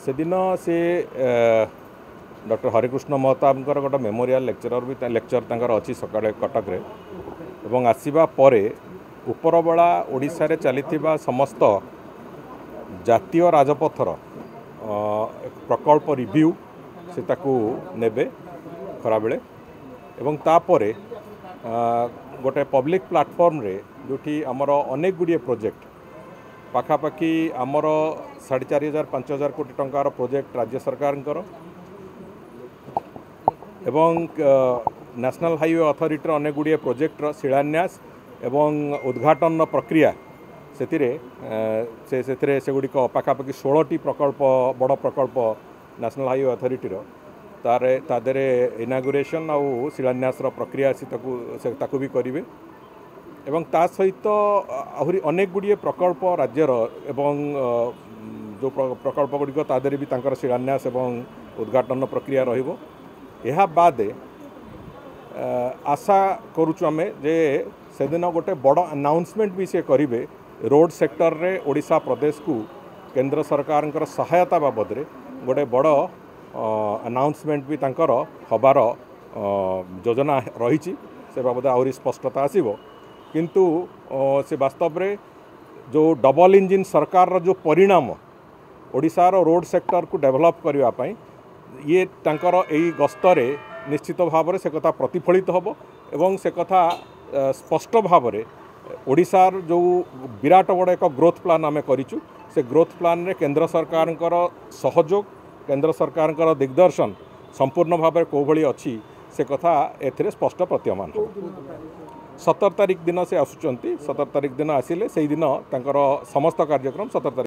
से दिन से डॉक्टर हरिकृष्ण महताबंकर गोटे मेमोरियल लेक्चर भी लेक्चर अच्छी सकाळे कटक रे एवं आसवा परे उपरबला ओडिशा रे चलीथिबा समस्त जातीय राजपथर प्रकल्प रिव्यू से ताकू नेबे खराबेले एवं तापरे गोटे पब्लिक प्लाटफॉर्म रे जोठी आमर अनेक गुड़िए प्रोजेक्ट पाखापाखि आमर 4,500-5,000 कोटी टंकार प्रोजेक्ट राज्य सरकार एवं नेशनल हाईवे अथॉरिटी अनेक गुड़िए प्रोजेक्टर शिलान्यास एवं उद्घाटन प्रक्रिया से गुड़िक पाखापाखि 16टी प्रकल्प बड़ प्रकल्प नेशनल हाईवे अथॉरिटी तादरे इनागुरेशन आउ शिलान्यास प्रक्रिया से ताकू भी करेंगे एवं ता सहित आहरी अनेक गुड़िए प्रकल्प राज्यर एवं जो प्रकल्प गुड़िक तादरे भी तांकर शिलान्यास एवं उद्घाटन प्रक्रिया रहिबो। एहा बादे आशा करूछु आमे जे से दिन गोटे बड़ अनाउंसमेंट भी से करिवे रोड सेक्टर रे ओडिशा प्रदेश को केंद्र सरकार सहायता बाबद रे गोटे बड़ अनाउंसमेंट भी तांकर हबार योजना रही से बाबद आहरी स्पष्टता आसीबो किंतु से वास्तव रे जो डबल इंजिन सरकार रो जो परिणाम ओडिशा रो रोड सेक्टर को डेवलप करबा पई ये तांकर एई गस्तरे निश्चित भाव से कथा प्रतिफलित होबो एवं से कथा स्पष्ट भाव रे ओडिशार जो विराट बड़ एक ग्रोथ प्लान आमे करिचु से ग्रोथ प्लान रे केंद्र सरकार सहयोग केंद्र सरकार दिग्दर्शन संपूर्ण भाव को भली अच्छी से कथा एथिरे स्पष्ट प्रतीयमान 17 तारिख दिन से आसुचंती 17 तारिख दिन आसिले से दिन तांकर समस्त कार्यक्रम 17 तारिख